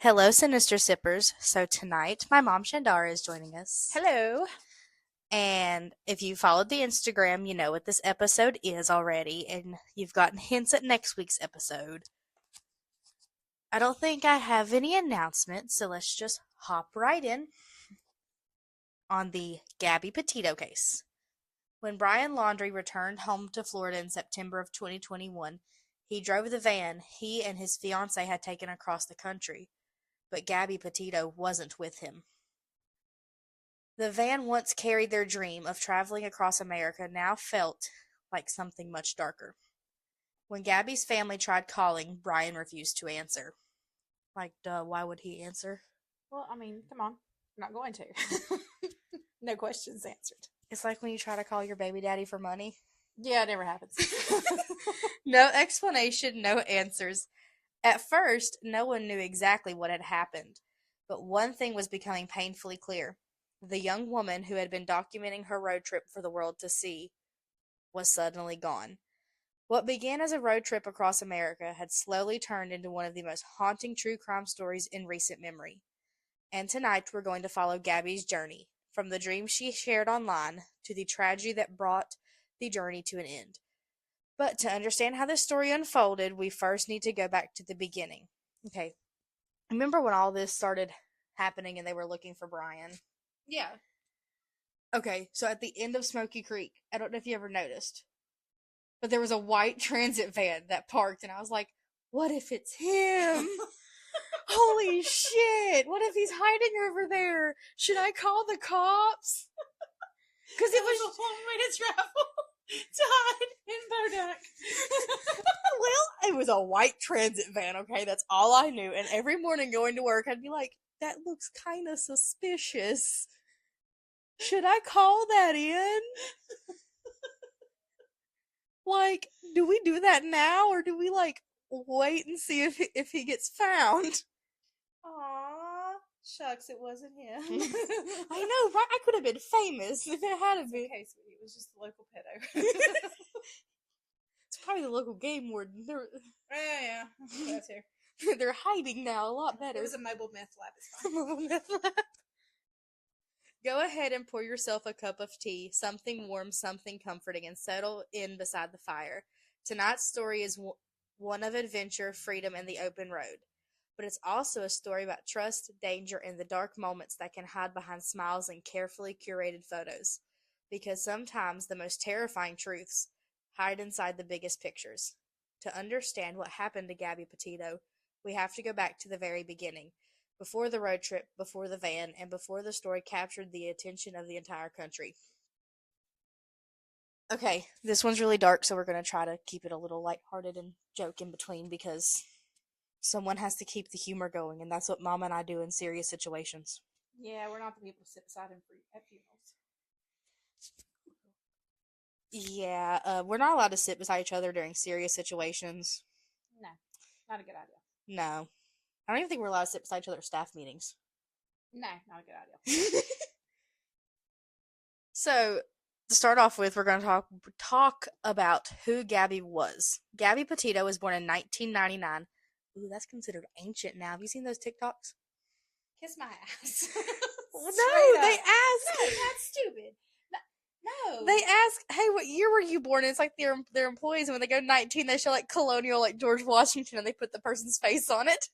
Hello, Sinister Sippers. So tonight, my mom Shandara is joining us. Hello. And if you followed the Instagram, you know what this episode is already, and you've gotten hints at next week's episode. I don't think I have any announcements, so let's just hop right in on the Gabby Petito case. When Brian Laundrie returned home to Florida in September of 2021, he drove the van he and his fiancée had taken across the country, but Gabby Petito wasn't with him. The van once carried their dream of traveling across America now felt like something much darker. When Gabby's family tried calling, Brian refused to answer. Like, duh, why would he answer? Well, I mean, come on. I'm not going to. No questions answered. It's like when you try to call your baby daddy for money. Yeah, it never happens. No explanation, no answers. At first, no one knew exactly what had happened, but one thing was becoming painfully clear. The young woman who had been documenting her road trip for the world to see was suddenly gone. What began as a road trip across America had slowly turned into one of the most haunting true crime stories in recent memory. And tonight we're going to follow Gabby's journey, from the dream she shared online to the tragedy that brought the journey to an end. But to understand how this story unfolded, we first need to go back to the beginning. Okay, remember when all this started happening and they were looking for Brian? Yeah. Okay, so at the end of Smoky Creek, I don't know if you ever noticed, but there was a white transit van that parked, and I was like, what if it's him? Holy shit! What if he's hiding over there? Should I call the cops? Because it was a long way to travel to hide in Bodak. well, it was a white transit van, okay? That's all I knew. And every morning going to work, I'd be like, that looks kind of suspicious. Should I call that in? Like, do we do that now, or do we, like, wait and see if he gets found? Aw, shucks, it wasn't him. I know, right? I could have been famous if it had been. Okay, sweetie, it was just the local pedo. It's probably the local game warden. Yeah, that's here. They're hiding now a lot better. It was a mobile meth lab. It's fine. Go ahead and pour yourself a cup of tea, something warm, something comforting, and settle in beside the fire. Tonight's story is one of adventure, freedom, and the open road. But it's also a story about trust, danger, and the dark moments that can hide behind smiles and carefully curated photos. Because sometimes the most terrifying truths hide inside the biggest pictures. To understand what happened to Gabby Petito, we have to go back to the very beginning, before the road trip, before the van, and before the story captured the attention of the entire country. Okay, this one's really dark, so we're going to try to keep it a little lighthearted and joke in between because someone has to keep the humor going, and that's what Mom and I do in serious situations. Yeah, we're not the people to sit beside him at funerals. Yeah, we're not allowed to sit beside each other during serious situations. No, not a good idea. No. I don't even think we're allowed to sit beside each other at staff meetings. No, not a good idea. So, to start off with, we're going to talk about who Gabby was. Gabby Petito was born in 1999. Ooh, that's considered ancient now. Have you seen those TikToks? Kiss my ass. No, they ask. No, that's stupid. No. They ask, "Hey, what year were you born?" And it's like their employees, and when they go 19, they show like colonial, like George Washington, and they put the person's face on it.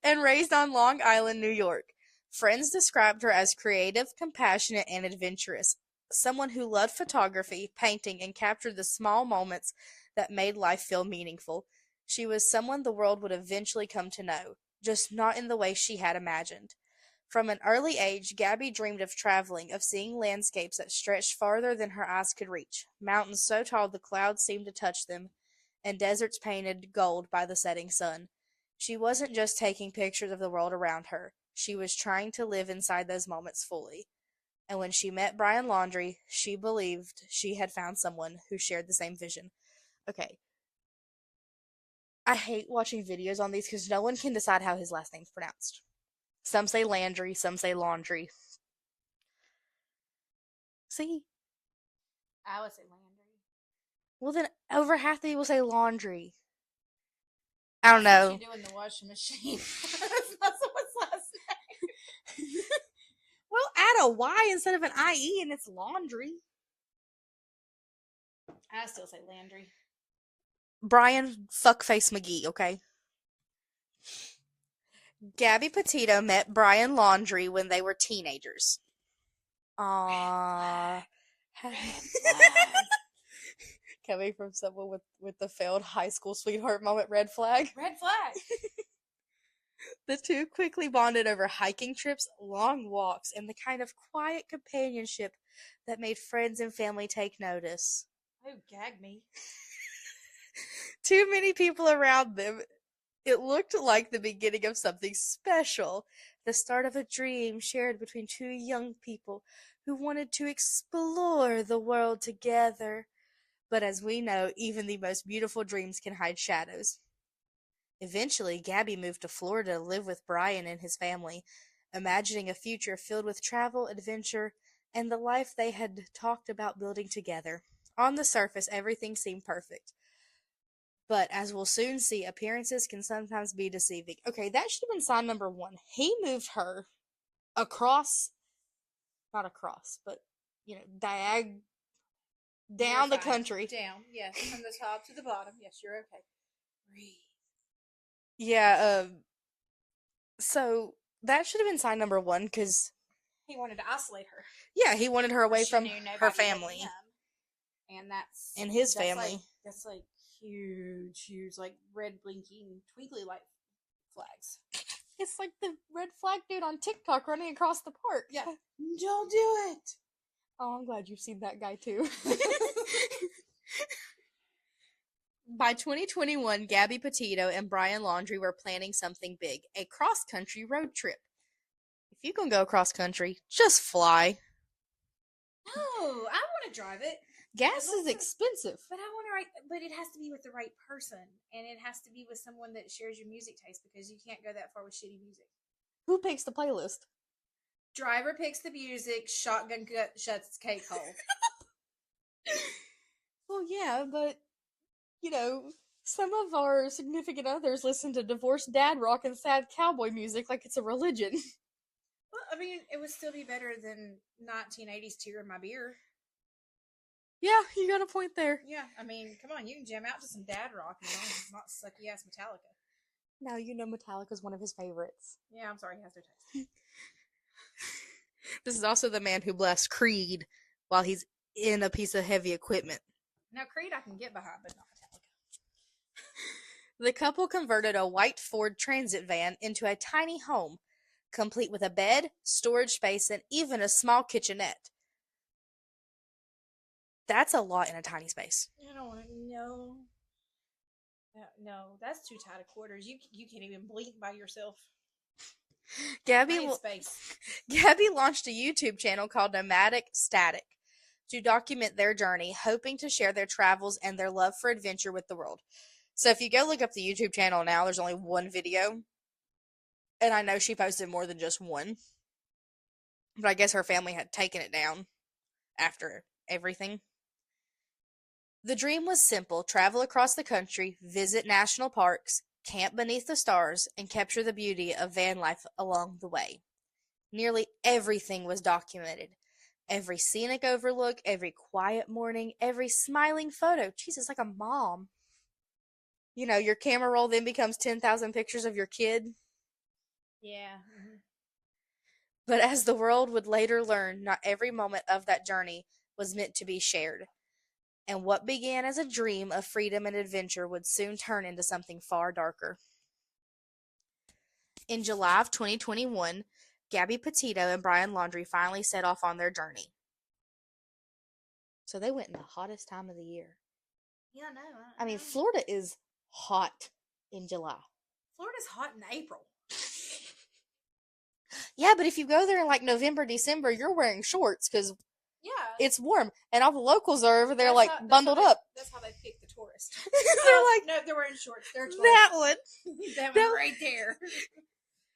And raised on Long Island, New York. Friends described her as creative, compassionate, and adventurous. Someone who loved photography, painting, and captured the small moments that made life feel meaningful. She was someone the world would eventually come to know, just not in the way she had imagined. From an early age, Gabby dreamed of traveling, of seeing landscapes that stretched farther than her eyes could reach, mountains so tall the clouds seemed to touch them, and deserts painted gold by the setting sun. She wasn't just taking pictures of the world around her. She was trying to live inside those moments fully. And when she met Brian Laundrie, she believed she had found someone who shared the same vision. Okay. I hate watching videos on these because no one can decide how his last name's pronounced. Some say Landry, some say Laundrie. See? I would say Landry. Well, then over half the people say Laundrie. I don't That's know. what you do in the washing machine. That's not someone's last name. Well, add a Y instead of an IE and it's laundry. I still say Landry. Brian Fuckface McGee, okay? Gabby Petito met Brian Laundrie when they were teenagers. Aww. Coming from someone with the failed high school sweetheart moment, red flag. Red flag. The two quickly bonded over hiking trips, long walks, and the kind of quiet companionship that made friends and family take notice. Oh, gag me. Too many people around them. It looked like the beginning of something special, the start of a dream shared between two young people who wanted to explore the world together. But as we know, even the most beautiful dreams can hide shadows. Eventually, Gabby moved to Florida to live with Brian and his family, imagining a future filled with travel, adventure, and the life they had talked about building together. On the surface, everything seemed perfect. But as we'll soon see, appearances can sometimes be deceiving. Okay, that should have been sign number one. He moved her across, not across, but, down the country. Down, yes. From the top to the bottom. Yes, you're okay. Breathe. Yeah, so that should have been sign number one because, He wanted to isolate her. yeah, he wanted her away She from knew nobody her but family him. And and his that's family. That's like huge, like red blinking, twinkly light flags. It's like the red flag dude on TikTok running across the park. Yeah. Don't do it. Oh, I'm glad you've seen that guy too. By 2021, Gabby Petito and Brian Laundrie were planning something big, a cross-country road trip. If you can go cross-country, just fly. No, I want to drive it. Gas is expensive. But I want to write. But it has to be with the right person, and it has to be with someone that shares your music taste because you can't go that far with shitty music. Who picks the playlist? Driver picks the music. Shotgun shuts cake hole. Well, yeah, but some of our significant others listen to divorced dad rock and sad cowboy music like it's a religion. Well, I mean, it would still be better than 1980s Tear in My Beer. Yeah, you got a point there. Yeah, I mean, come on, you can jam out to some dad rock, it's not sucky ass Metallica. Now you know Metallica's one of his favorites. Yeah, I'm sorry, he has no taste. This is also the man who blasts Creed while he's in a piece of heavy equipment. Now, Creed I can get behind, but not Metallica. The couple converted a white Ford Transit van into a tiny home, complete with a bed, storage space, and even a small kitchenette. That's a lot in a tiny space. I don't want to know. No, that's too tight of quarters. You can't even blink by yourself. Gabby launched a YouTube channel called Nomadic Static to document their journey, hoping to share their travels and their love for adventure with the world. So if you go look up the YouTube channel now, there's only one video. And I know she posted more than just one. But I guess her family had taken it down after everything. The dream was simple: travel across the country, visit national parks, camp beneath the stars, and capture the beauty of van life along the way. Nearly everything was documented. Every scenic overlook, every quiet morning, every smiling photo. Jesus, like a mom. Your camera roll then becomes 10,000 pictures of your kid. Yeah. Mm-hmm. But as the world would later learn, not every moment of that journey was meant to be shared. And what began as a dream of freedom and adventure would soon turn into something far darker. In July of 2021, Gabby Petito and Brian Laundrie finally set off on their journey. So they went in the hottest time of the year. Yeah, no. I mean, Florida is hot in July. Florida's hot in April. Yeah, but if you go there in like November, December, you're wearing shorts because it's warm, and all the locals are over there bundled up. That's how they pick the tourists. No, they're wearing shorts. They're tourists. That one. That one right there.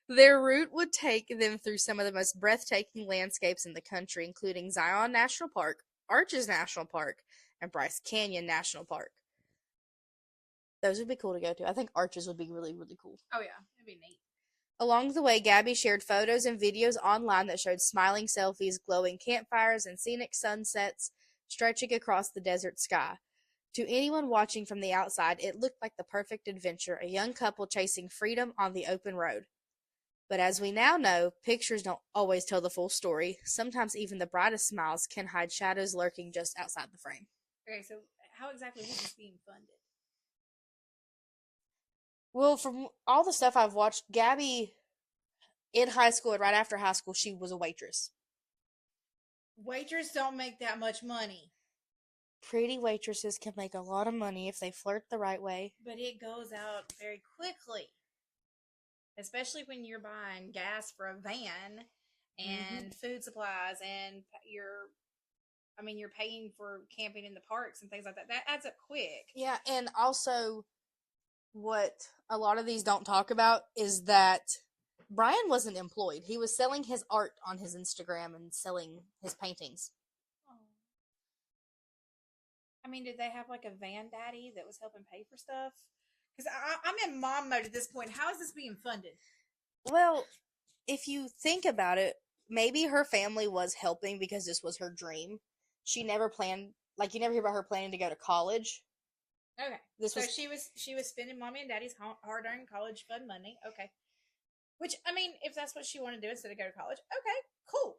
Their route would take them through some of the most breathtaking landscapes in the country, including Zion National Park, Arches National Park, and Bryce Canyon National Park. Those would be cool to go to. I think Arches would be really, really cool. Oh yeah, it'd be neat. Along the way, Gabby shared photos and videos online that showed smiling selfies, glowing campfires, and scenic sunsets stretching across the desert sky. To anyone watching from the outside, it looked like the perfect adventure, a young couple chasing freedom on the open road. But as we now know, pictures don't always tell the full story. Sometimes even the brightest smiles can hide shadows lurking just outside the frame. Okay, so how exactly was this being funded? Well, from all the stuff I've watched, Gabby in high school and right after high school, she was a waitress. Waiters don't make that much money. Pretty waitresses can make a lot of money if they flirt the right way. But it goes out very quickly. Especially when you're buying gas for a van and food supplies and you're paying for camping in the parks and things like that. That adds up quick. Yeah, and also what a lot of these don't talk about is that Brian wasn't employed. He was selling his art on his Instagram and selling his paintings. I mean, did they have like a van daddy that was helping pay for stuff? Because I'm in mom mode at this point. How is this being funded? Well, if you think about it, maybe her family was helping because this was her dream. She never planned, like you never hear about her planning to go to college. Okay, This so was she was spending mommy and daddy's hard-earned college fund money. Okay, which I mean, if that's what she wanted to do instead of go to college, okay, cool.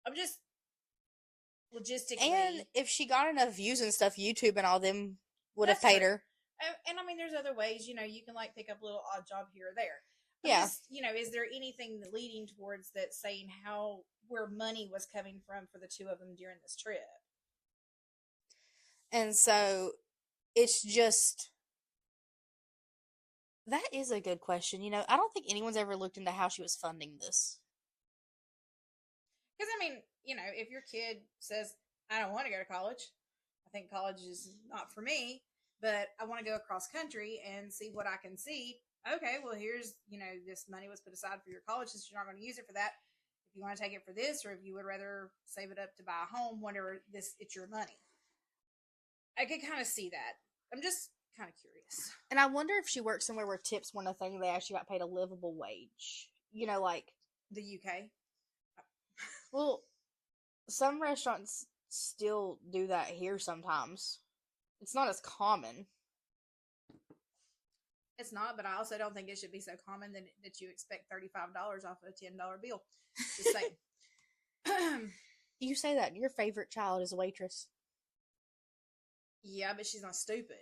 I'm just logistically, and if she got enough views and stuff, YouTube and all them would have that's paid true. her. And I mean, there's other ways. You know, you can like pick up a little odd job here or there. Yeah. Just, you know, is there anything leading towards that saying where money was coming from for the two of them during this trip? And so it's just that is a good question. You know, I don't think anyone's ever looked into how she was funding this. Because I mean, you know, if your kid says, "I don't want to go to college. I think college is not for me, but I want to go across country and see what I can see." Okay, well, here's, you know, this money was put aside for your college since you're not going to use it for that. If you want to take it for this, or if you would rather save it up to buy a home, whatever, it's your money. I could kind of see that. I'm just kind of curious. And I wonder if she worked somewhere where tips weren't a thing, they actually got paid a livable wage. You know, like The UK. well, some restaurants still do that here sometimes. It's not as common. It's not, but I also don't think it should be so common that you expect $35 off a $10 bill. Just saying. You say that your favorite child is a waitress. Yeah, but she's not stupid.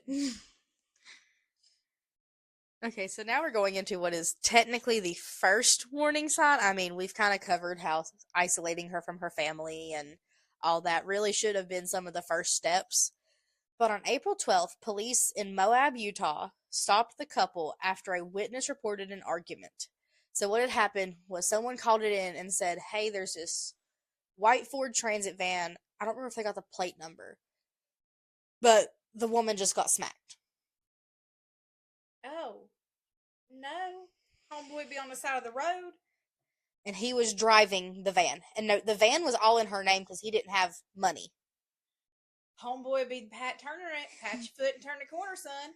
Okay, so now we're going into what is technically the first warning sign. I mean, we've kind of covered how isolating her from her family and all that really should have been some of the first steps. But on April 12th, police in Moab, Utah, stopped the couple after a witness reported an argument. So what had happened was someone called it in and said, hey, there's this white Ford Transit van. I don't remember if they got the plate number, but the woman just got smacked. Oh, no. Homeboy be on the side of the road. And he was driving the van. And no, the van was all in her name because he didn't have money. Homeboy be turning it, pat your foot and turn the corner, son.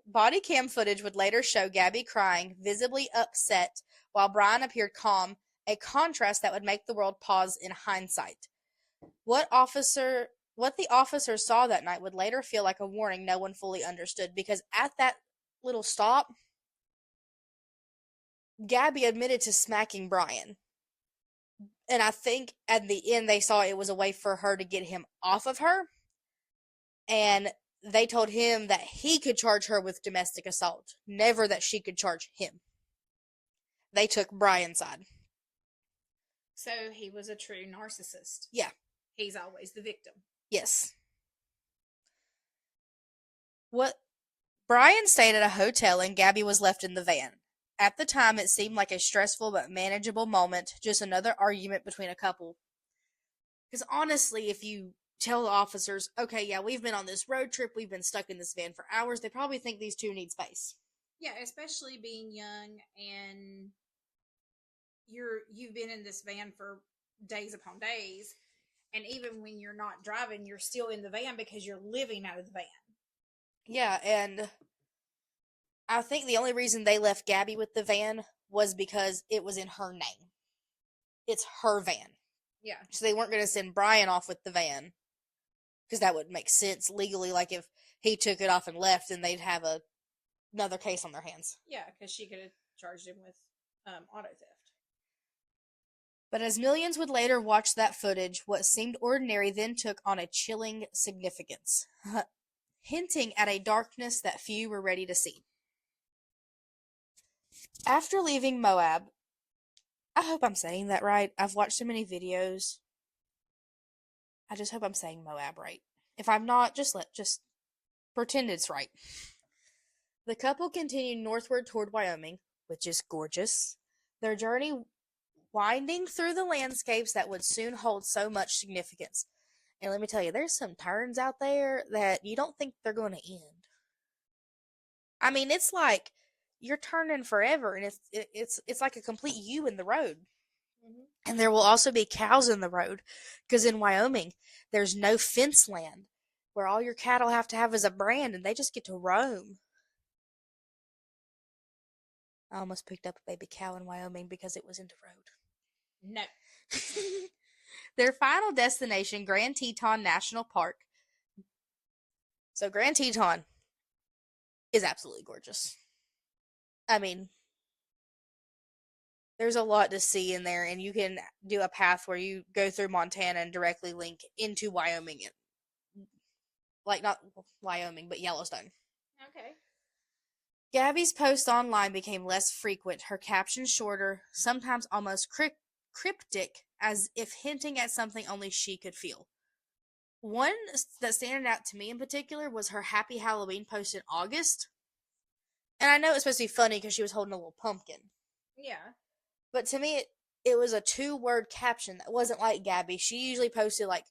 Body cam footage would later show Gabby crying, visibly upset, while Brian appeared calm, a contrast that would make the world pause in hindsight. What the officers saw that night would later feel like a warning no one fully understood, because at that little stop, Gabby admitted to smacking Brian. And I think at the end they saw it was a way for her to get him off of her. And they told him that he could charge her with domestic assault, never that she could charge him. They took Brian's side. So he was a true narcissist. Yeah. He's always the victim. Yes. Brian stayed at a hotel and Gabby was left in the van. At the time, it seemed like a stressful but manageable moment, just another argument between a couple. Because honestly, if you tell the officers, okay, yeah, we've been on this road trip, we've been stuck in this van for hours, they probably think these two need space. Yeah, especially being young and you've been in this van for days upon days, and even when you're not driving, you're still in the van because you're living out of the van. Yeah, and I think the only reason they left Gabby with the van was because it was in her name. It's her van. Yeah. So they weren't going to send Brian off with the van because that would make sense legally. Like if he took it off and left, then they'd have another case on their hands. Yeah, because she could have charged him with auto theft. But as millions would later watch that footage, what seemed ordinary then took on a chilling significance, hinting at a darkness that few were ready to see. After leaving Moab, I hope I'm saying that right. I've watched so many videos. I just hope I'm saying Moab right. If I'm not, just pretend it's right. The couple continued northward toward Wyoming, which is gorgeous. Their journey winding through the landscapes that would soon hold so much significance. And let me tell you, there's some turns out there that you don't think they're going to end. I mean, it's like you're turning forever, and it's like a complete U in the road. Mm-hmm. And there will also be cows in the road, because in Wyoming, there's no fence land where all your cattle have to have is a brand, and they just get to roam. I almost picked up a baby cow in Wyoming because it was in the road. No. Their final destination, Grand Teton National Park. So Grand Teton is absolutely gorgeous. I mean, there's a lot to see in there, and you can do a path where you go through Montana and directly link into Wyoming. Like, not Wyoming, but Yellowstone. Okay. Gabby's posts online became less frequent, her captions shorter, sometimes almost cryptic, as if hinting at something only she could feel. One that standed out to me in particular was her Happy Halloween post in August. And I know it's supposed to be funny because she was holding a little pumpkin. Yeah. But to me, it was a 2-word caption that wasn't like Gabby. She usually posted like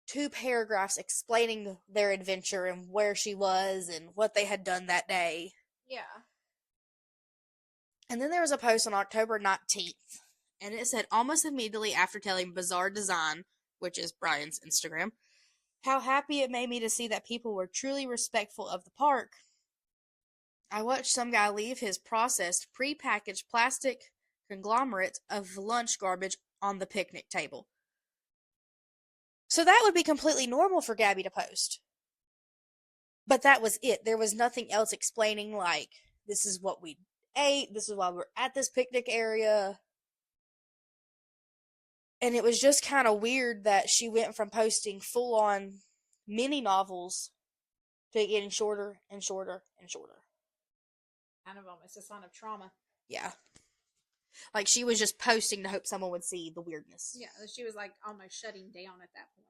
2 paragraphs explaining their adventure and where she was and what they had done that day. Yeah. And then there was a post on October 19th, and it said almost immediately after telling Bizarre Design, which is Brian's Instagram, how happy it made me to see that people were truly respectful of the park. I watched some guy leave his processed, pre-packaged plastic conglomerate of lunch garbage on the picnic table. So that would be completely normal for Gabby to post. But that was it. There was nothing else explaining, like, this is what we ate, this is why we're at this picnic area. And it was just kind of weird that she went from posting full on mini novels to getting shorter and shorter and shorter. Kind of almost a sign of trauma. Yeah. Like she was just posting to hope someone would see the weirdness. Yeah, she was like almost shutting down at that point.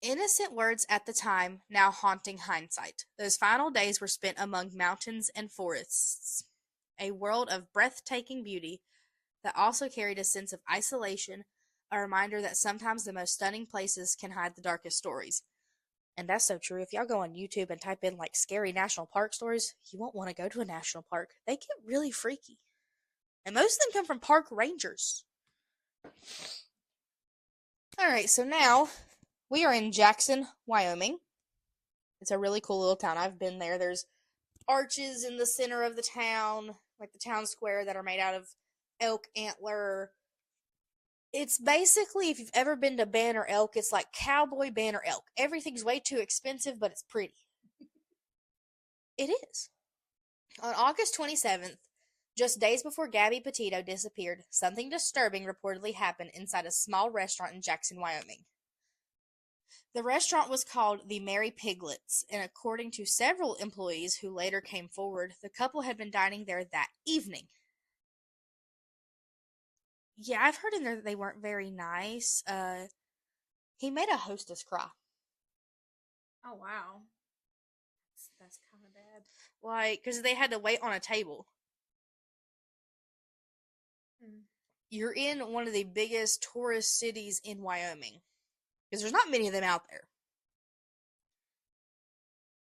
Innocent words at the time, now haunting hindsight. Those final days were spent among mountains and forests. A world of breathtaking beauty that also carried a sense of isolation, a reminder that sometimes the most stunning places can hide the darkest stories. And that's so true. If y'all go on YouTube and type in like scary national park stories, you won't want to go to a national park. They get really freaky. And most of them come from park rangers. Alright, so now we are in Jackson, Wyoming. It's a really cool little town. I've been there. There's arches in the center of the town, like the town square, that are made out of elk antler. It's basically, if you've ever been to Banner Elk, it's like cowboy Banner Elk. Everything's way too expensive, but it's pretty. It is. On August 27th, just days before Gabby Petito disappeared, something disturbing reportedly happened inside a small restaurant in Jackson, Wyoming. The restaurant was called the Merry Piglets, and according to several employees who later came forward, the couple had been dining there that evening. Yeah, I've heard in there that they weren't very nice. He made a hostess cry. Oh wow, that's kind of bad. Like, because they had to wait on a table. Hmm. You're in one of the biggest tourist cities in Wyoming. Because there's not many of them out there.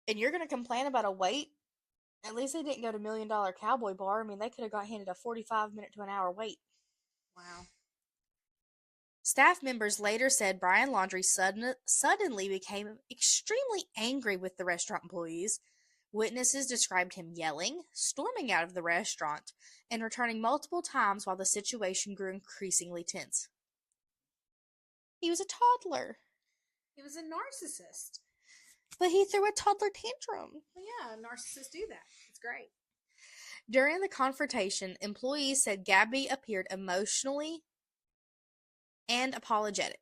And you're going to complain about a wait? At least they didn't go to $1 Million Cowboy Bar. I mean, they could have got handed a 45-minute to an hour wait. Wow. Staff members later said Brian Laundrie suddenly became extremely angry with the restaurant employees. Witnesses described him yelling, storming out of the restaurant, and returning multiple times while the situation grew increasingly tense. He was a toddler. He was a narcissist. But he threw a toddler tantrum. Well, yeah, narcissists do that. It's great. During the confrontation, employees said Gabby appeared emotionally and apologetic.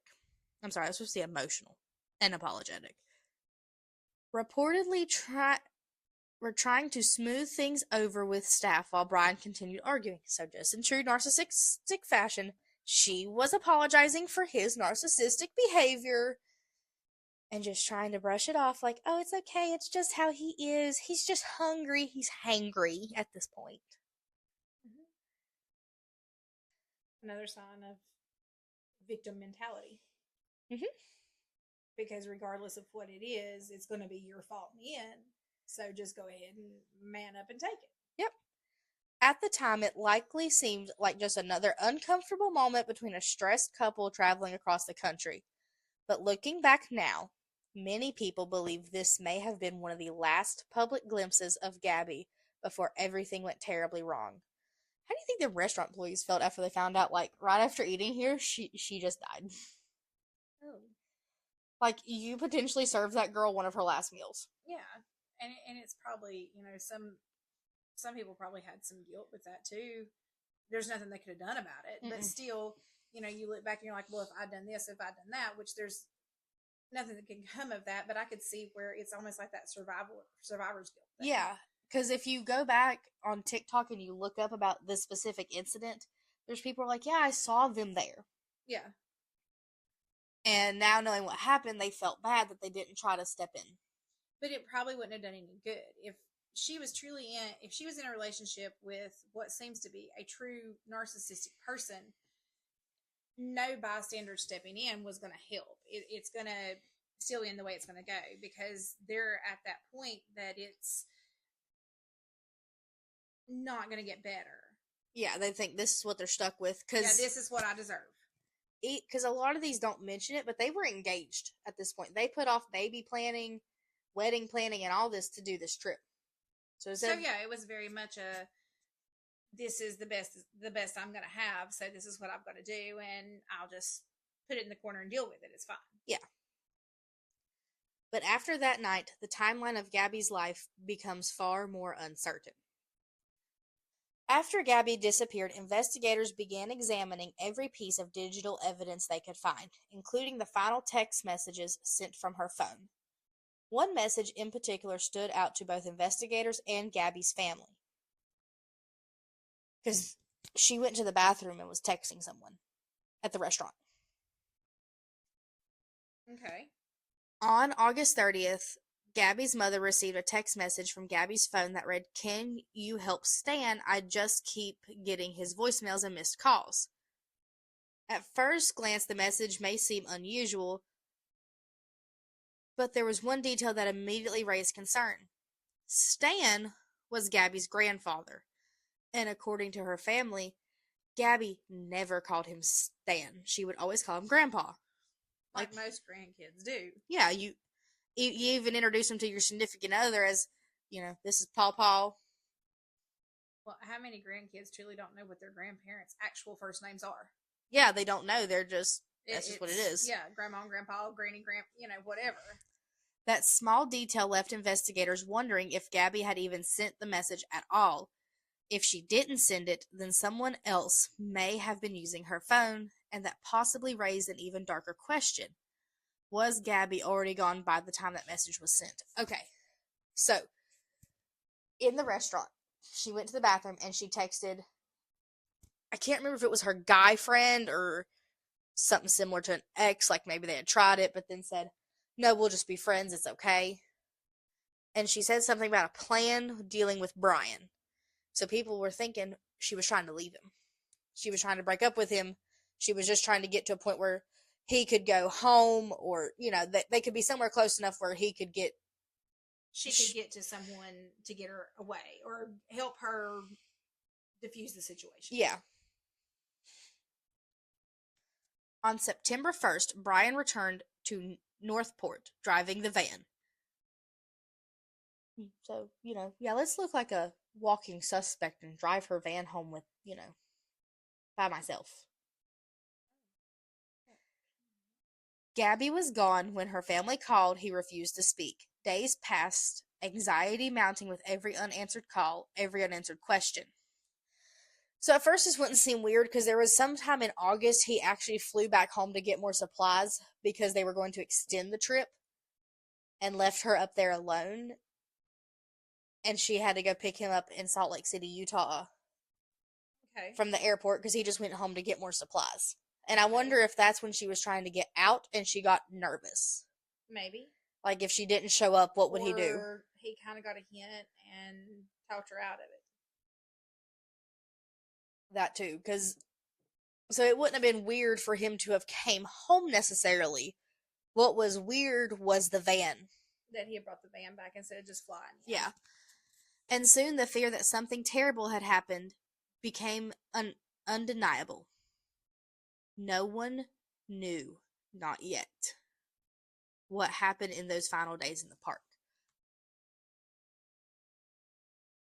I'm sorry, I was supposed to say emotional and apologetic. Reportedly were trying to smooth things over with staff while Brian continued arguing. So just in true narcissistic fashion, she was apologizing for his narcissistic behavior and just trying to brush it off like, oh, it's okay, it's just how he is. He's just hungry. He's hangry at this point. Mm-hmm. Another sign of victim mentality. Mm-hmm. Because regardless of what it is, it's going to be your fault in the end. So just go ahead and man up and take it. Yep. At the time, it likely seemed like just another uncomfortable moment between a stressed couple traveling across the country. But looking back now, many people believe this may have been one of the last public glimpses of Gabby before everything went terribly wrong. How do you think the restaurant employees felt after they found out, like, right after eating here, she just died? Oh. Like, you potentially served that girl one of her last meals. Yeah. And it's probably, some people probably had some guilt with that too. There's nothing they could have done about it. But still, you look back and you're like, well, if I'd done this, if I'd done that, which there's nothing that can come of that. But I could see where it's almost like that survivor's guilt thing. Yeah, because if you go back on TikTok and you look up about this specific incident, there's people who are like, yeah, I saw them there. Yeah. And now knowing what happened, they felt bad that they didn't try to step in. But it probably wouldn't have done any good if she was in a relationship with what seems to be a true narcissistic person. No bystander stepping in was going to help. It's going to still end the way it's going to go because they're at that point that it's not going to get better. Yeah, they think this is what they're stuck with. This is what I deserve. Because a lot of these don't mention it, but they were engaged at this point. They put off baby planning, wedding planning, and all this to do this trip. So it was very much this is the best I'm going to have. So this is what I've got to do. And I'll just put it in the corner and deal with it. It's fine. Yeah. But after that night, the timeline of Gabby's life becomes far more uncertain. After Gabby disappeared, investigators began examining every piece of digital evidence they could find, including the final text messages sent from her phone. One message in particular stood out to both investigators and Gabby's family. Because she went to the bathroom and was texting someone at the restaurant. Okay. On August 30th, Gabby's mother received a text message from Gabby's phone that read, "Can you help Stan? I just keep getting his voicemails and missed calls." At first glance, the message may seem unusual, but there was one detail that immediately raised concern. Stan was Gabby's grandfather, and according to her family, Gabby never called him Stan. She would always call him Grandpa. Like most grandkids do. Yeah, you even introduce him to your significant other as, this is Paw Paw. Well, how many grandkids truly don't know what their grandparents' actual first names are? Yeah, they don't know. They're just, that's just what it is. Yeah, grandma and grandpa, granny, whatever. That small detail left investigators wondering if Gabby had even sent the message at all. If she didn't send it, then someone else may have been using her phone, and that possibly raised an even darker question. Was Gabby already gone by the time that message was sent? Okay, so, in the restaurant, she went to the bathroom and she texted, I can't remember if it was her guy friend or something similar to an ex, like maybe they had tried it, but then said, no, we'll just be friends, it's okay. And she said something about a plan dealing with Brian. So people were thinking she was trying to leave him. She was trying to break up with him. She was just trying to get to a point where he could go home, or, they could be somewhere close enough where he could get... She could get to someone to get her away, or help her diffuse the situation. Yeah. On September 1st, Brian returned to Northport, driving the van. So, yeah, let's look like a walking suspect and drive her van home with, by myself. Gabby was gone. When her family called, he refused to speak. Days passed, anxiety mounting with every unanswered call, every unanswered question. So at first this wouldn't seem weird because there was sometime in August he actually flew back home to get more supplies because they were going to extend the trip and left her up there alone. And she had to go pick him up in Salt Lake City, Utah Okay. from the airport because he just went home to get more supplies. And I Okay. wonder if that's when she was trying to get out and she got nervous. Maybe. Like if she didn't show up, what would he do? Or he kind of got a hint and talked her out of it. That too, because so it wouldn't have been weird for him to have came home necessarily. What was weird was the van. That he had brought the van back instead of just flying. Yeah. And soon the fear that something terrible had happened became undeniable. No one knew, not yet, what happened in those final days in the park.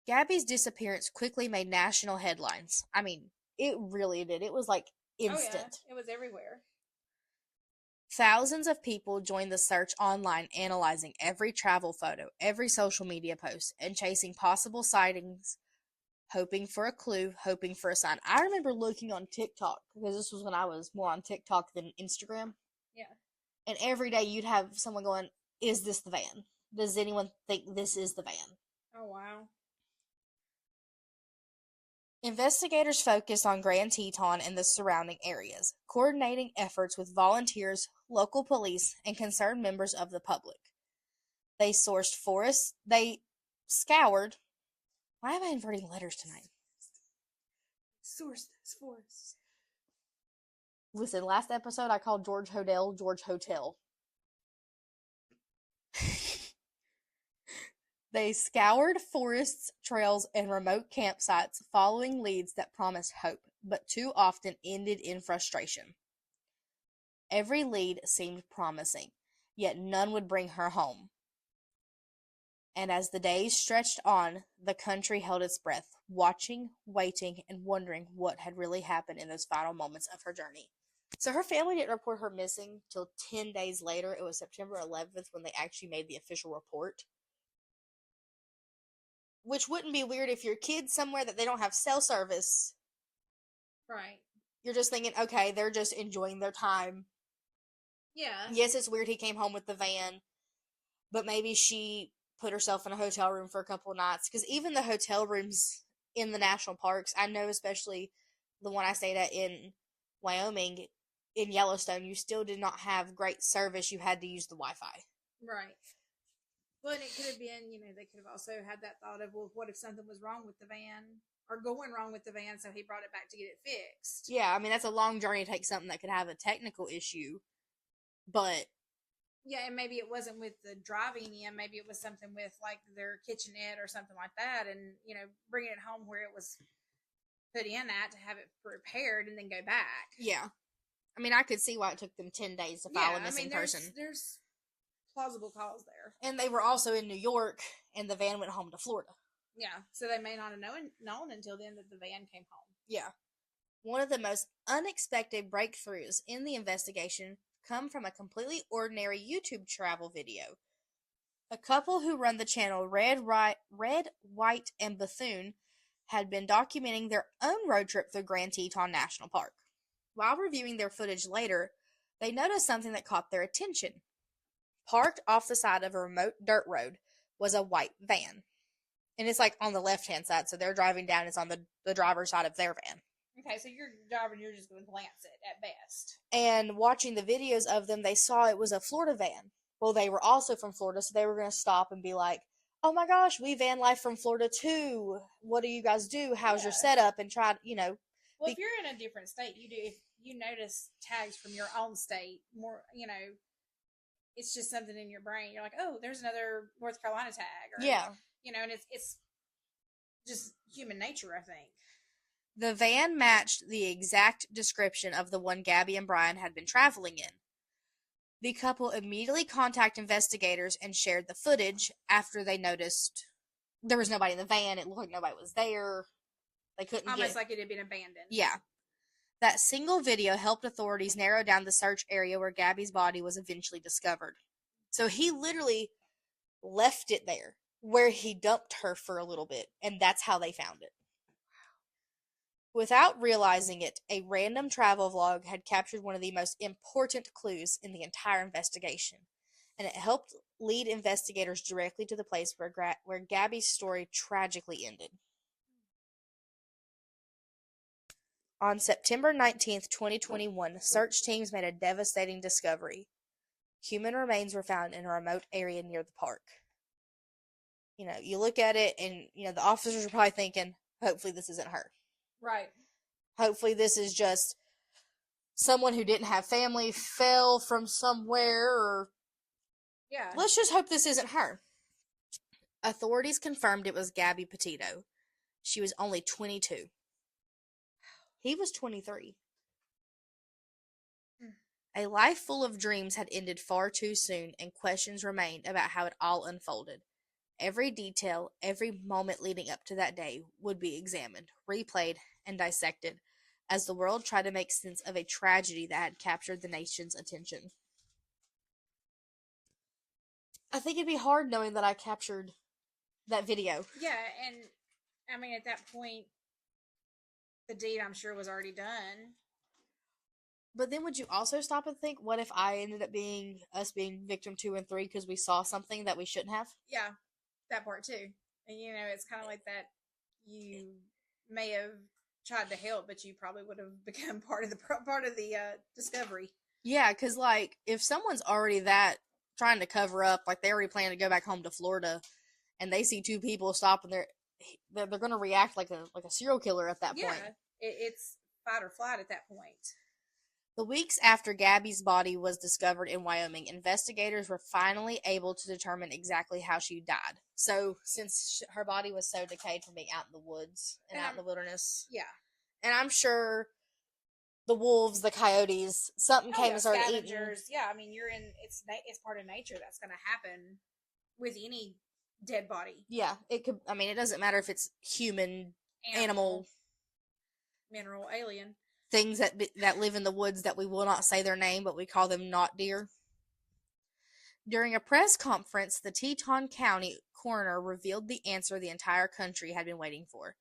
Gabby's disappearance quickly made national headlines. I mean, it really did. It was like instant. Oh, yeah. It was everywhere. Thousands of people joined the search online, analyzing every travel photo, every social media post, and chasing possible sightings, hoping for a clue, hoping for a sign. I remember looking on TikTok, because this was when I was more on TikTok than Instagram. Yeah. And every day you'd have someone going, is this the van? Does anyone think this is the van? Oh, wow. Investigators focused on Grand Teton and the surrounding areas, coordinating efforts with volunteers, local police, and concerned members of the public. They sourced forests. They scoured. Why am I inverting letters tonight? Source those forests. Listen, last episode I called George Hodel George Hotel. They scoured forests, trails, and remote campsites, following leads that promised hope, but too often ended in frustration. Every lead seemed promising, yet none would bring her home. And as the days stretched on, the country held its breath, watching, waiting, and wondering what had really happened in those final moments of her journey. So her family didn't report her missing till 10 days later. It was September 11th when they actually made the official report. Which wouldn't be weird if your kid's somewhere that they don't have cell service. Right. You're just thinking, okay, they're just enjoying their time. Yeah. Yes, it's weird he came home with the van, but maybe she put herself in a hotel room for a couple of nights. Because even the hotel rooms in the national parks, I know especially the one I stayed at in Wyoming, in Yellowstone, you still did not have great service. You had to use the Wi-Fi. Right. Well, and it could have been, they could have also had that thought of, well, what if something was wrong with the van or going wrong with the van, so he brought it back to get it fixed. Yeah, I mean, that's a long journey to take something that could have a technical issue, but yeah, and maybe it wasn't with the driving in, maybe it was something with like their kitchenette or something like that, and bringing it home where it was put in at to have it repaired and then go back. Yeah, I mean, I could see why it took them 10 days to file a missing person. There's plausible cause there. And they were also in New York, and the van went home to Florida. Yeah, so they may not have known until then that the van came home. Yeah. One of the most unexpected breakthroughs in the investigation come from a completely ordinary YouTube travel video. A couple who run the channel Red, White, and Bethune had been documenting their own road trip through Grand Teton National Park. While reviewing their footage later, they noticed something that caught their attention. Parked off the side of a remote dirt road was a white van. And it's like on the left-hand side, so they're driving down, it's on the driver's side of their van. Okay, so you're driving, you're just going to glance it at best. And watching the videos of them, they saw it was a Florida van. Well, they were also from Florida, so they were going to stop and be like, oh my gosh, we van life from Florida too. What do you guys do? How's your setup? And try, Well, if you're in a different state, if you notice tags from your own state, more, it's just something in your brain. You're like, oh, there's another North Carolina tag. Or, yeah. And it's just human nature, I think. The van matched the exact description of the one Gabby and Brian had been traveling in. The couple immediately contacted investigators and shared the footage after they noticed there was nobody in the van. It looked like nobody was there. They couldn't Almost get. like it had been abandoned. Yeah. That single video helped authorities narrow down the search area where Gabby's body was eventually discovered. So he literally left it there where he dumped her for a little bit, and that's how they found it. Without realizing it, a random travel vlog had captured one of the most important clues in the entire investigation, and it helped lead investigators directly to the place where Gabby's story tragically ended. On September 19th, 2021, search teams made a devastating discovery. Human remains were found in a remote area near the park. You look at it and, the officers are probably thinking, hopefully this isn't her. Right. Hopefully this is just someone who didn't have family, fell from somewhere, or Yeah. let's just hope this isn't her. Authorities confirmed it was Gabby Petito. She was only 22. He was 23. A life full of dreams had ended far too soon, and questions remained about how it all unfolded. Every detail, every moment leading up to that day would be examined, replayed, and dissected as the world tried to make sense of a tragedy that had captured the nation's attention. I think it'd be hard knowing that I captured that video. Yeah, and I mean, at that point, the deed, I'm sure, was already done. But then would you also stop and think, what if I ended up being victim 2 and 3 because we saw something that we shouldn't have? Yeah, that part too. And it's kind of like that. You may have tried to help, but you probably would have become part of the discovery. Yeah, because if someone's already that trying to cover up, they already plan to go back home to Florida, and they see two people stop, and they're going to react like a serial killer at that point. Yeah, it's fight or flight at that point. The weeks after Gabby's body was discovered in Wyoming, investigators were finally able to determine exactly how she died. So, since her body was so decayed from being out in the woods and out in the wilderness. Yeah. And I'm sure the wolves, the coyotes, something came and started eating. Yeah, I mean, it's part of nature. That's going to happen with any dead body. Yeah, it could. I mean, it doesn't matter if it's human, animal, mineral, alien. Things that live in the woods that we will not say their name, but we call them not deer. During a press conference, the Teton County coroner revealed the answer the entire country had been waiting for.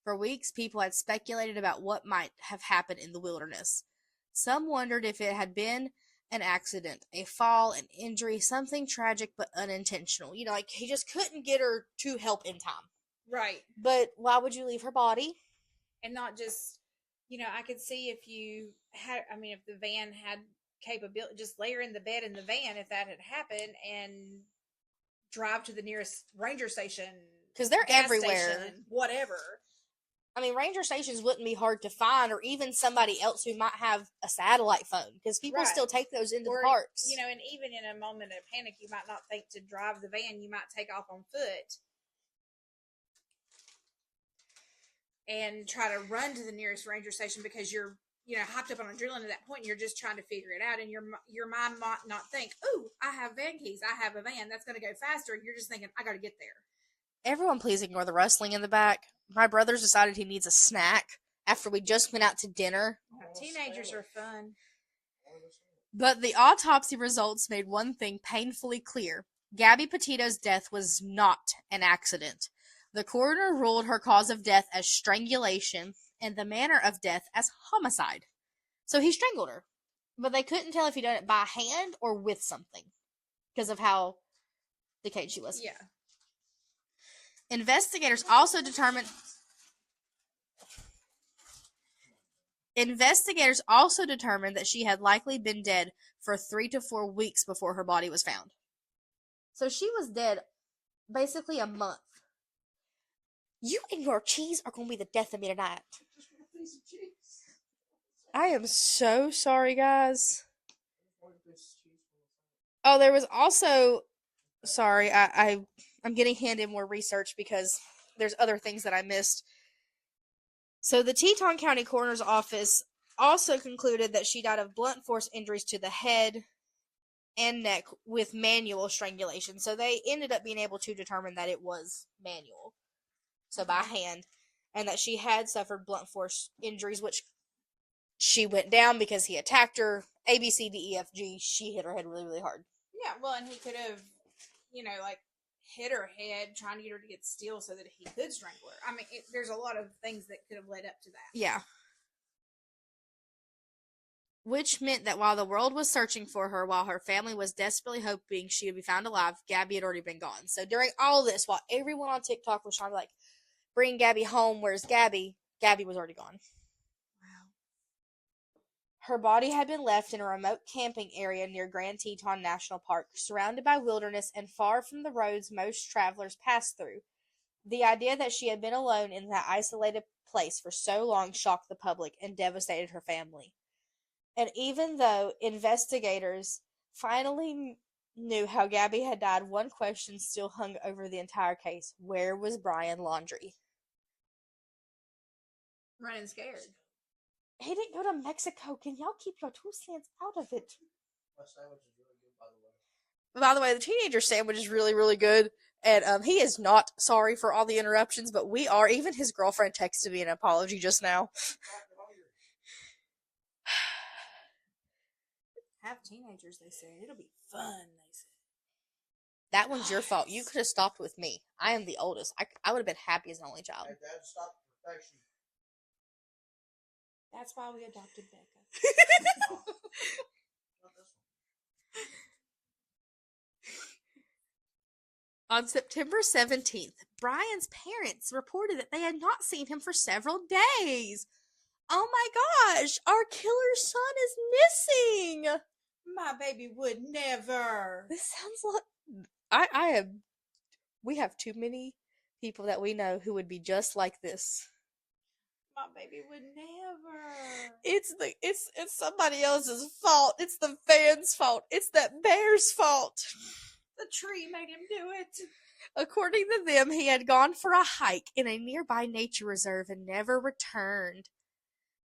For weeks, people had speculated about what might have happened in the wilderness. Some wondered if it had been an accident, a fall, an injury, something tragic but unintentional. He just couldn't get her to help in time. Right. But why would you leave her body? And not just, I could see if if the van had capability, just lay her in the bed in the van if that had happened and drive to the nearest ranger station. Because they're everywhere. Station, whatever. I mean, ranger stations wouldn't be hard to find, or even somebody else who might have a satellite phone, because people still take those into the parks. And even in a moment of panic, you might not think to drive the van. You might take off on foot and try to run to the nearest ranger station because you're, hopped up on adrenaline at that point. And you're just trying to figure it out, and your mind might not think, "Oh, I have van keys. I have a van that's going to go faster." You're just thinking, "I got to get there." Everyone, please ignore the rustling in the back. My brother's decided he needs a snack after we just went out to dinner. Teenagers are fun. But the autopsy results made one thing painfully clear. Gabby Petito's death was not an accident. The coroner ruled her cause of death as strangulation and the manner of death as homicide. So he strangled her. But they couldn't tell if he'd done it by hand or with something because of how decayed she was. Yeah. Investigators also determined that she had likely been dead for 3 to 4 weeks before her body was found. So she was dead basically a month. You and your cheese are going to be the death of me tonight. I am so sorry, guys. Oh, there was also... Sorry, I'm getting handed more research because there's other things that I missed. So the Teton County Coroner's Office also concluded that she died of blunt force injuries to the head and neck with manual strangulation. So they ended up being able to determine that it was manual, so by hand, and that she had suffered blunt force injuries, which she went down because he attacked her. A, B, C, D, E, F, G. She hit her head really, really hard. Yeah, well, and he could have, like hit her head trying to get her to get still so that he could strangle her. I mean, there's a lot of things that could have led up to that. Yeah. Which meant that while the world was searching for her, while her family was desperately hoping she would be found alive, Gabby had already been gone. So during all this, while everyone on TikTok was trying to bring Gabby home, where's Gabby? Gabby was already gone. Wow. Her body had been left in a remote camping area near Grand Teton National Park, surrounded by wilderness and far from the roads most travelers pass through. The idea that she had been alone in that isolated place for so long shocked the public and devastated her family. And even though investigators finally knew how Gabby had died, one question still hung over the entire case. Where was Brian Laundrie? Running scared. He didn't go to Mexico. Can y'all keep your 2 cents out of it? My sandwich is really good, by the way. By the way, the teenager sandwich is really, really good. And he is not sorry for all the interruptions, but we are. Even his girlfriend texted me an apology just now. Have teenagers, they said. It'll be fun, they said. That one's your fault. You could have stopped with me. I am the oldest. I would have been happy as an only child. Hey, Dad, stop perfection. That's why we adopted Becca. Not this one. On September 17th, Brian's parents reported that they had not seen him for several days. Oh my gosh, our killer's son is missing. My baby would never. This sounds like we have too many people that we know who would be just like this. My baby would never. It's somebody else's fault. It's the fans' fault. It's that bear's fault. The tree made him do it. According to them, he had gone for a hike in a nearby nature reserve and never returned.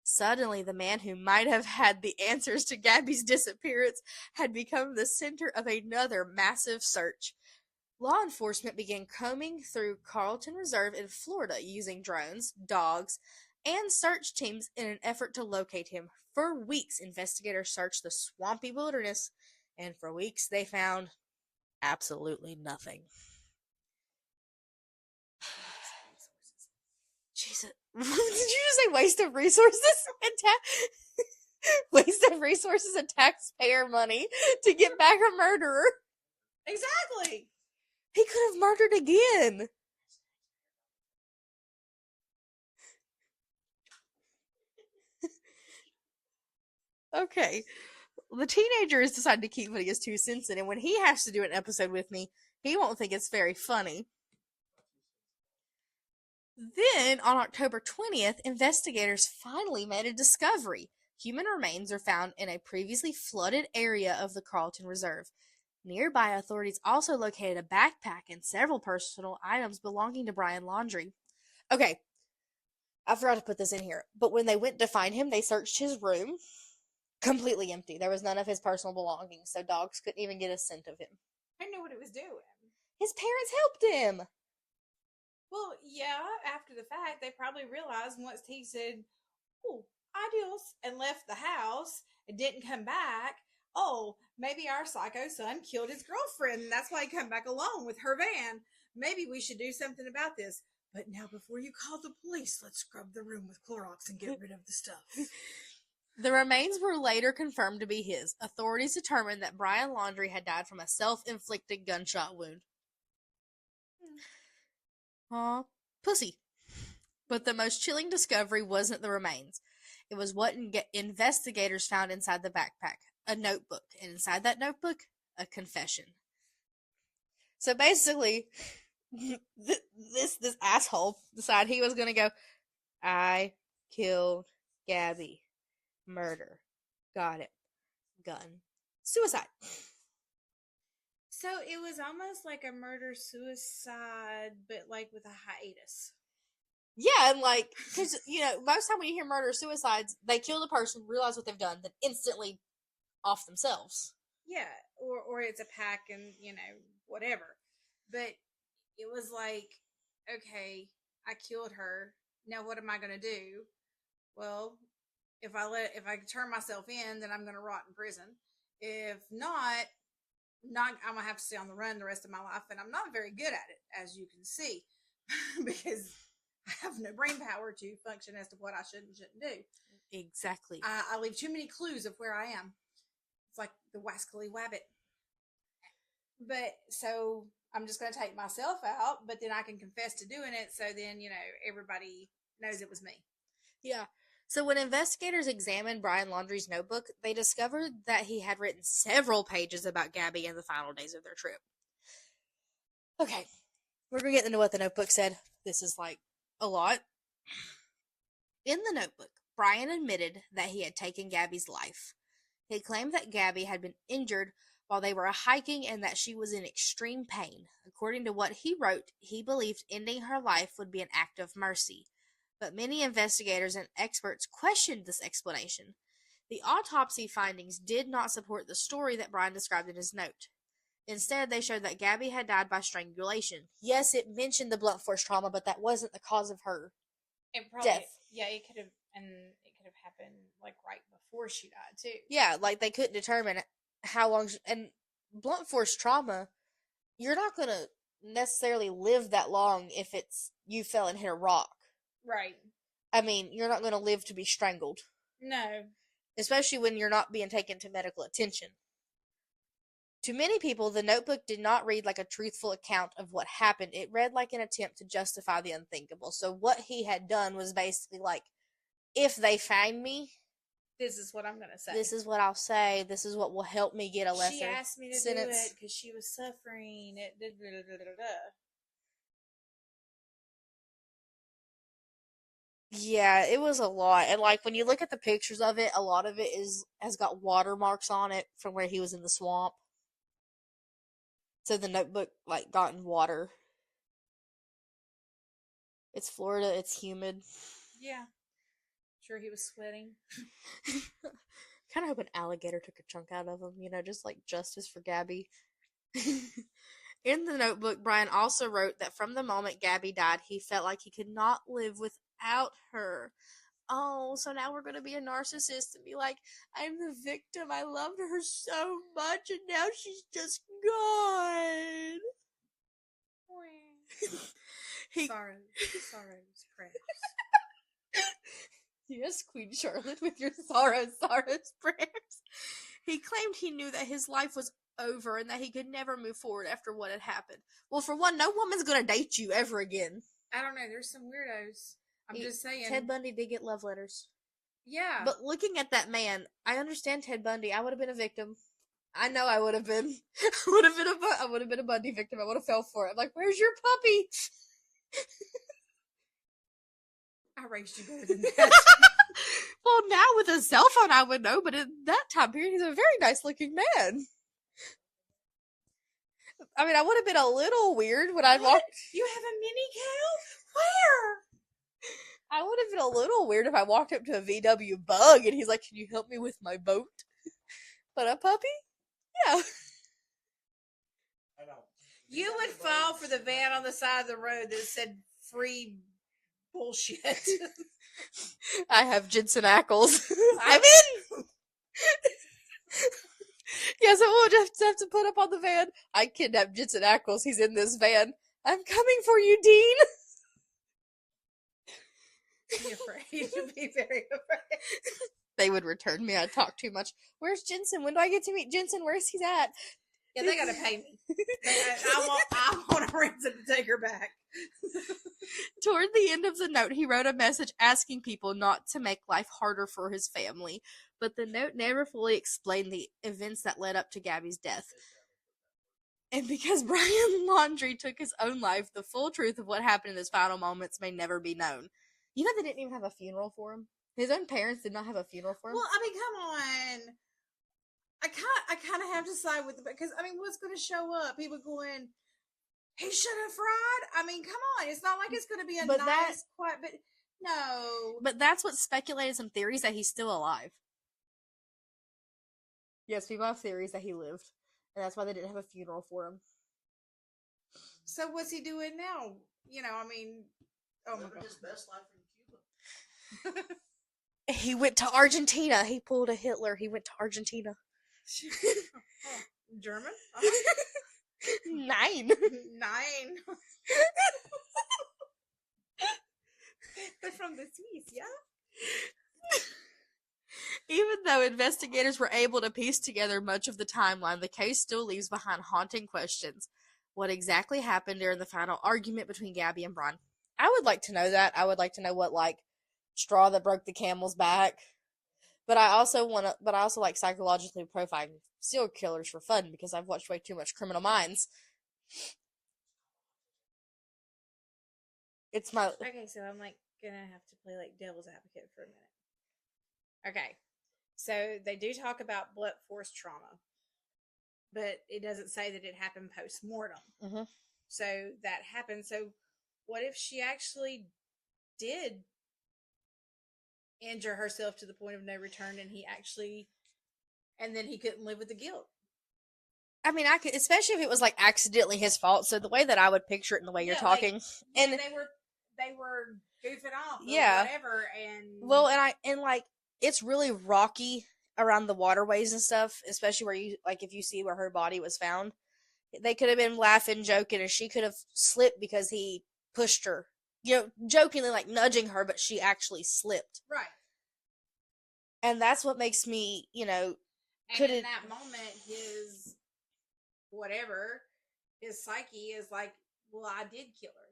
Suddenly, the man who might have had the answers to Gabby's disappearance had become the center of another massive search. Law enforcement began combing through Carlton Reserve in Florida using drones, dogs, and search teams in an effort to locate him. For weeks, investigators searched the swampy wilderness, and for weeks they found absolutely nothing. Jesus. Did you just say waste of resources and waste of resources and taxpayer money to get back a murderer? Exactly. He could have murdered again. Okay. The teenager has decided to keep putting his 2 cents in, and when he has to do an episode with me, he won't think it's very funny. Then, on October 20th, investigators finally made a discovery. Human remains are found in a previously flooded area of the Carlton Reserve. Nearby, authorities also located a backpack and several personal items belonging to Brian Laundrie. Okay, I forgot to put this in here, but when they went to find him, they searched his room. Completely empty. There was none of his personal belongings, so dogs couldn't even get a scent of him. I knew what it was doing. His parents helped him. Well, yeah, after the fact, they probably realized once he said, oh, adios, and left the house and didn't come back, oh, maybe our psycho son killed his girlfriend, and that's why he come back alone with her van. Maybe we should do something about this. But now before you call the police, let's scrub the room with Clorox and get rid of the stuff. The remains were later confirmed to be his. Authorities determined that Brian Laundrie had died from a self-inflicted gunshot wound. Aw, pussy. But the most chilling discovery wasn't the remains. It was what investigators found inside the backpack. A notebook. And inside that notebook, a confession. So basically, this asshole decided he was going to go, I killed Gabby. Murder. Got it. Gun. Suicide. So it was almost like a murder-suicide, but like with a hiatus. Yeah, and like, because, most time when you hear murder or suicides, they kill the person, realize what they've done, then instantly off themselves. Yeah, or it's a pack and whatever. But it was like, okay, I killed her. Now what am I going to do? Well, if I turn myself in, then I'm going to rot in prison. If not, I'm gonna have to stay on the run the rest of my life, and I'm not very good at it, as you can see, because I have no brain power to function as to what I should and shouldn't do. Exactly. I leave too many clues of where I am. It's like the Wascally Wabbit. But so I'm just gonna take myself out, but then I can confess to doing it, so then everybody knows it was me. Yeah. So when investigators examined Brian Laundrie's notebook, they discovered that he had written several pages about Gabby in the final days of their trip. Okay, we're going to get into what the notebook said. This is like a lot. In the notebook, Brian admitted that he had taken Gabby's life. He claimed that Gabby had been injured while they were hiking and that she was in extreme pain. According to what he wrote, he believed ending her life would be an act of mercy. But many investigators and experts questioned this explanation. The autopsy findings did not support the story that Brian described in his note. Instead, they showed that Gabby had died by strangulation. Yes, it mentioned the blunt force trauma, but that wasn't the cause of her death. Yeah, it could have happened like right before she died too. Yeah, like they couldn't determine how long. And blunt force trauma, you're not going to necessarily live that long if it's you fell and hit a rock. Right. I mean, you're not going to live to be strangled. No. Especially when you're not being taken to medical attention. To many people, the notebook did not read like a truthful account of what happened. It read like an attempt to justify the unthinkable. So what he had done was basically like, if they find me, this is what I'm going to say. This is what I'll say. This is what will help me get a lesser sentence. She asked me to do it because she was suffering. It did. Yeah, it was a lot. And like when you look at the pictures of it, a lot of it has got watermarks on it from where he was in the swamp. So the notebook like got in water. It's Florida, it's humid. Yeah. Sure he was sweating. Kind of hope an alligator took a chunk out of him, just like justice for Gabby. In the notebook, Brian also wrote that from the moment Gabby died, he felt like he could not live without her. Oh, so now we're going to be a narcissist and be like, I'm the victim. I loved her so much and now she's just gone. Sorrows, prayers. Yes, Queen Charlotte, with your sorrows, prayers. He claimed he knew that his life was over and that he could never move forward after what had happened. Well, for one, no woman's going to date you ever again. I don't know. There's some weirdos. I'm just saying. Ted Bundy did get love letters. Yeah. But looking at that man, I understand Ted Bundy. I would have been a victim. I know I would have been. I would have been a Bundy victim. I would have fell for it. I'm like, where's your puppy? I raised you better than that. Well, now with a cell phone, I would know, but in that time period, he's a very nice-looking man. I mean, I would have been a little weird when I walked. You have a mini cow? Where? I would have been a little weird if I walked up to a VW Bug and he's like, "Can you help me with my boat?" But a puppy? Yeah. I know. You would fall for the van on the side of the road that said free bullshit. I have Jensen Ackles. I'm in! Yes, I will just have to put up on the van. I kidnapped Jensen Ackles. He's in this van. I'm coming for you, Dean. Be afraid. Be very afraid. They would return me. I talk too much. Where's Jensen? When do I get to meet Jensen? Where's he at? Yeah, they gotta pay me. I want a ransom to take her back. Toward the end of the note, he wrote a message asking people not to make life harder for his family. But the note never fully explained the events that led up to Gabby's death. And because Brian Laundrie took his own life, the full truth of what happened in his final moments may never be known. You know they didn't even have a funeral for him? His own parents did not have a funeral for him? Well, I mean, come on. I kind of have to side with it because, I mean, what's going to show up? People going, he should have fried. I mean, come on. It's not like it's going to be a But nice, quiet, but no. But that's what speculated some theories that he's still alive. Yes, people have theories that he lived, and that's why they didn't have a funeral for him. So what's he doing now? I mean, oh my Living god. his best life in Cuba. He went to Argentina. He pulled a Hitler. He went to Argentina. Oh, German? 9. 9. They're from the Swiss, yeah? Even though investigators were able to piece together much of the timeline, the case still leaves behind haunting questions. What exactly happened during the final argument between Gabby and Brian? I would like to know that. I would like to know what, straw that broke the camel's back. But I also like psychologically profiling serial killers for fun because I've watched way too much Criminal Minds. It's my Okay, so I'm gonna have to play devil's advocate for a minute. Okay, so they do talk about blunt force trauma, but it doesn't say that it happened post mortem. Mm-hmm. So that happened. So what if she actually did injure herself to the point of no return, and then he couldn't live with the guilt? I mean, I could, especially if it was accidentally his fault. So the way that I would picture it, and the way you're talking, and they were goofing off, or yeah, whatever, and well, and it's really rocky around the waterways and stuff, especially where you if you see where her body was found. They could have been laughing, joking, and she could have slipped because he pushed her, jokingly nudging her, but she actually slipped. Right. And that's what makes me, in that moment, his psyche is well, I did kill her.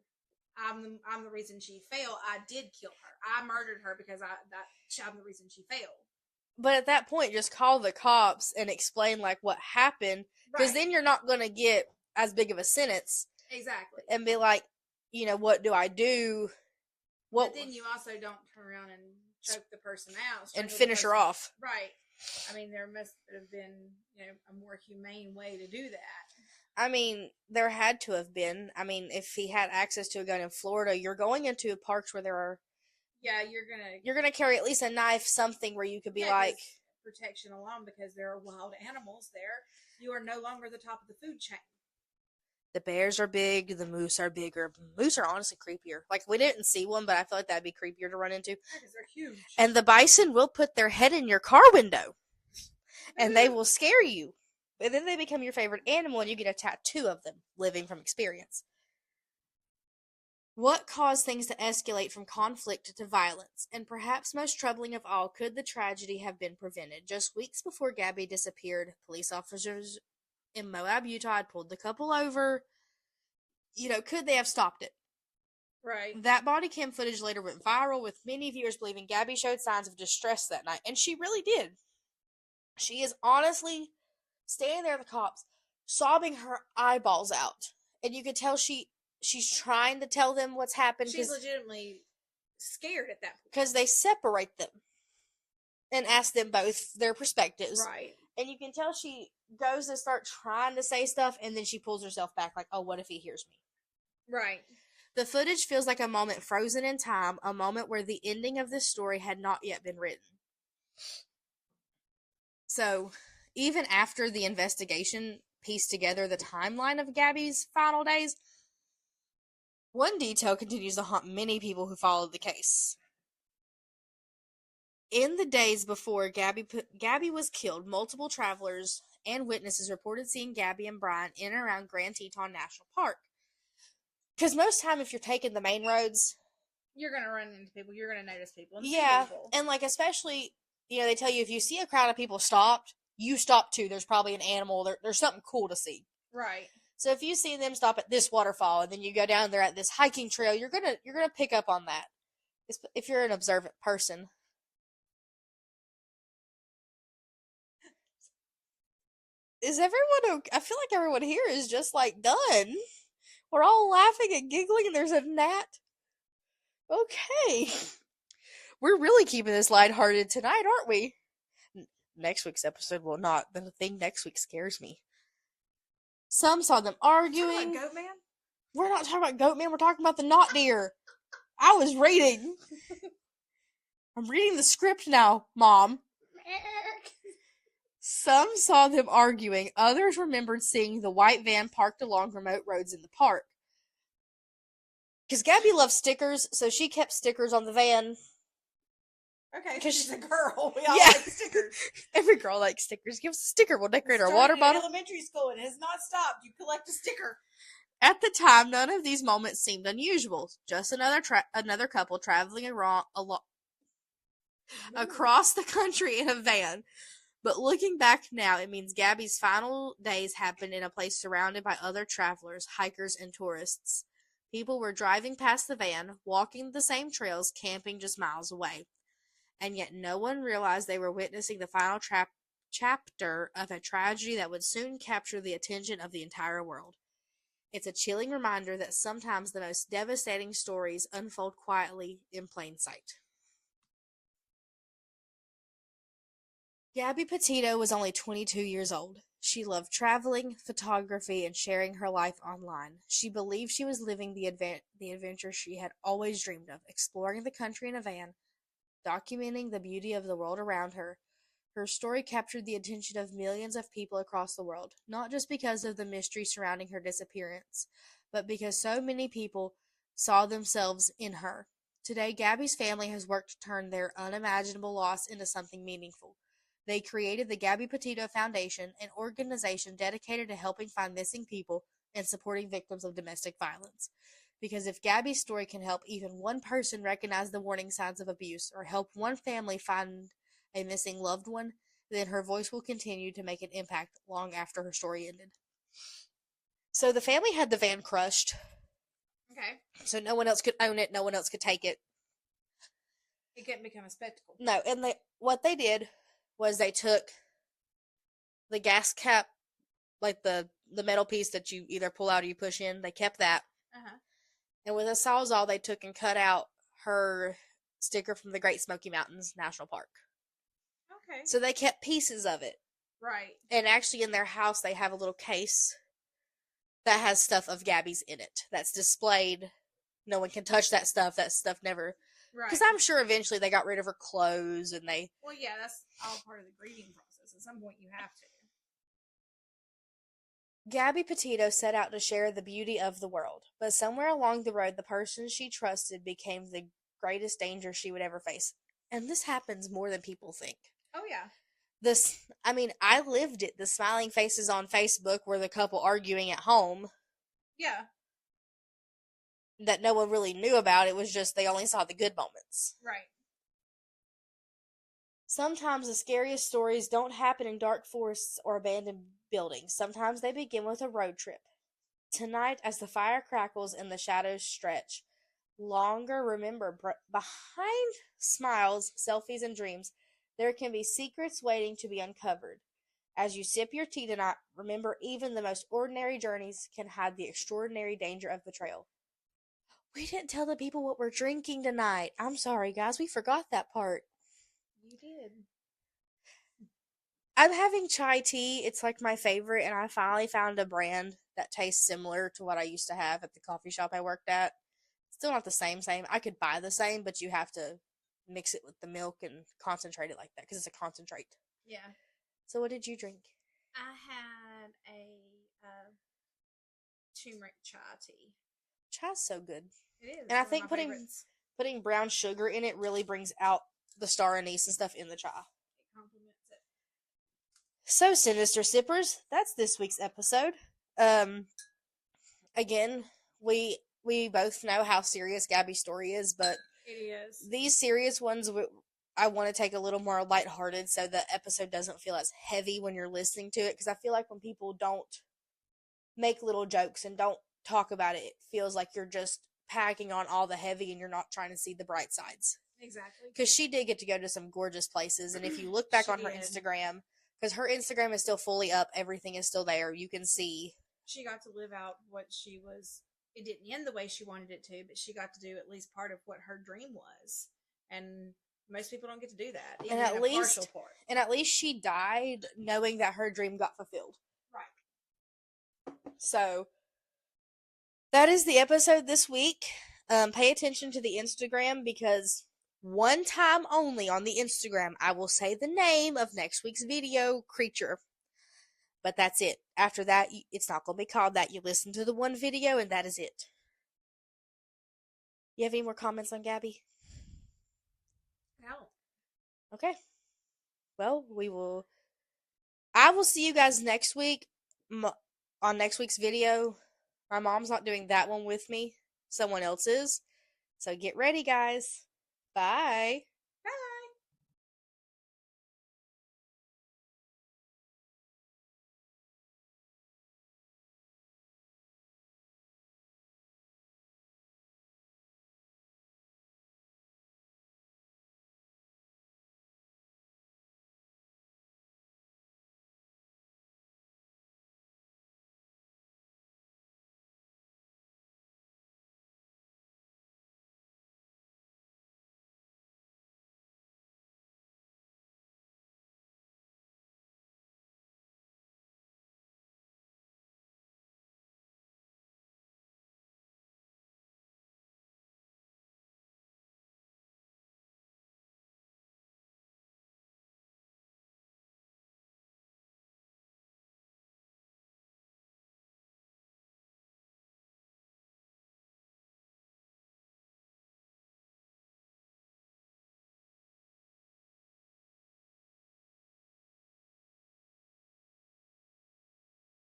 I'm the reason she failed. I did kill her. I murdered her because I'm the reason she failed. But at that point, just call the cops and explain what happened, because then you're not going to get as big of a sentence. Exactly. And be what do I do? But then you also don't turn around and choke the person out and finish her off. Right. I mean, there must have been a more humane way to do that. I mean, there had to have been. I mean, if he had access to a gun in Florida, you're going into parks where there are. Yeah, you're gonna carry at least a knife, something where you could be protection alone, because there are wild animals there. You are no longer the top of the food chain. The bears are big. The moose are bigger. Moose are honestly creepier. We didn't see one, but I feel like that'd be creepier to run into. Yeah, because they're huge. And the bison will put their head in your car window, and they will scare you. And then they become your favorite animal, and you get a tattoo of them, living from experience. What caused things to escalate from conflict to violence? And perhaps most troubling of all, could the tragedy have been prevented? Just weeks before Gabby disappeared, police officers in Moab, Utah had pulled the couple over. Could they have stopped it? Right. That body cam footage later went viral, with many viewers believing Gabby showed signs of distress that night. And she really did. She is honestly standing there with the cops, sobbing her eyeballs out. And you could tell she's trying to tell them what's happened. She's legitimately scared at that point. Because they separate them and ask them both their perspectives. Right. And you can tell she goes to start trying to say stuff, and then she pulls herself back oh, what if he hears me? Right. The footage feels like a moment frozen in time, a moment where the ending of this story had not yet been written. So, even after the investigation pieced together the timeline of Gabby's final days, one detail continues to haunt many people who followed the case. In the days before Gabby was killed, multiple travelers and witnesses reported seeing Gabby and Brian in and around Grand Teton National Park. Because most time, if you're taking the main roads, you're going to run into people. You're going to notice people. And yeah, people. And especially, they tell you if you see a crowd of people stopped, you stop too. There's probably an animal. There's something cool to see. Right. So if you see them stop at this waterfall and then you go down there at this hiking trail, you're gonna pick up on that. If you're an observant person. Is everyone okay? I feel like everyone here is just done. We're all laughing and giggling, and there's a gnat. Okay. We're really keeping this lighthearted tonight, aren't we? Next week's episode will not. The thing next week scares me. Some saw them arguing. Goat Man? We're not talking about goat man, we're talking about the not deer. I was reading. I'm reading the script now, Mom. Some saw them arguing, others remembered seeing the white van parked along remote roads in the park. Because Gabby loves stickers, so she kept stickers on the van. Okay, Because she's a girl. We all Yeah. like stickers. Every girl likes stickers. Give us a sticker, we'll decorate our Started water in bottle. elementary school. It has not stopped. You collect a sticker. At the time, none of these moments seemed unusual. Just another couple traveling across the country in a van. But looking back now, it means Gabby's final days happened in a place surrounded by other travelers, hikers, and tourists. People were driving past the van, walking the same trails, camping just miles away. And yet no one realized they were witnessing the final chapter of a tragedy that would soon capture the attention of the entire world. It's a chilling reminder that sometimes the most devastating stories unfold quietly in plain sight. Gabby Petito was only 22 years old. She loved traveling, photography, and sharing her life online. She believed she was living the adventure she had always dreamed of, exploring the country in a van, documenting the beauty of the world around her. Her story captured the attention of millions of people across the world, not just because of the mystery surrounding her disappearance, but because so many people saw themselves in her. Today, Gabby's family has worked to turn their unimaginable loss into something meaningful. They created the Gabby Petito Foundation, an organization dedicated to helping find missing people and supporting victims of domestic violence. Because if Gabby's story can help even one person recognize the warning signs of abuse or help one family find a missing loved one, then her voice will continue to make an impact long after her story ended. So the family had the van crushed. Okay. So no one else could own it, no one else could take it. It couldn't become a spectacle. No, and what they did was they took the gas cap, like the metal piece that you either pull out or you push in, they kept that. Uh-huh. And with a sawzall, they took and cut out her sticker from the Great Smoky Mountains National Park. Okay. So they kept pieces of it. Right. And actually in their house, they have a little case that has stuff of Gabby's in it. That's displayed. No one can touch that stuff. That stuff never... Right. Because I'm sure eventually they got rid of her clothes and they... Well, yeah, that's all part of the grieving process. At some point you have to. Gabby Petito set out to share the beauty of the world, but somewhere along the road, the person she trusted became the greatest danger she would ever face. And this happens more than people think. Oh, yeah. I lived it. The smiling faces on Facebook were the couple arguing at home Yeah. that no one really knew about. It was just they only saw the good moments. Right. Sometimes the scariest stories don't happen in dark forests or abandoned buildings. Sometimes they begin with a road trip. Tonight, as the fire crackles and the shadows stretch, longer remember, behind smiles, selfies, and dreams, there can be secrets waiting to be uncovered. As you sip your tea tonight, remember even the most ordinary journeys can hide the extraordinary danger of the trail. We didn't tell the people what we're drinking tonight. I'm sorry, guys. We forgot that part. You did. I'm having chai tea. It's like my favorite, and I finally found a brand that tastes similar to what I used to have at the coffee shop I worked at. Still not the same. I could buy the same, but you have to mix it with the milk and concentrate it like that because it's a concentrate. Yeah. So what did you drink? I had a turmeric chai tea. Chai's so good. It is. And I one of think my favorites. putting brown sugar in it really brings out the star anise and stuff in the chai. It complements it. So, Sinister Sippers, that's this week's episode. Again, we both know how serious Gabby's story is, but It is. these serious ones, I want to take a little more lighthearted so the episode doesn't feel as heavy when you're listening to it, because I feel like when people don't make little jokes and don't talk about it, it feels like you're just packing on all the heavy and you're not trying to see the bright sides. Exactly. Because she did get to go to some gorgeous places, and if you look back on her Instagram, because her Instagram is still fully up, everything is still there, you can see. She got to live out what she was. It didn't end the way she wanted it to, but she got to do at least part of what her dream was. And most people don't get to do that. Even And a partial part. And at least she died knowing that her dream got fulfilled. Right. So that is the episode this week. Pay attention to the Instagram because one time only on the Instagram I will say the name of next week's video creature. But that's it. After that, it's not going to be called that. You listen to the one video and that is it. You have any more comments on Gabby? No. Okay. Well, I will see you guys next week on next week's video. My mom's not doing that one with me. Someone else is. So get ready, guys. Bye.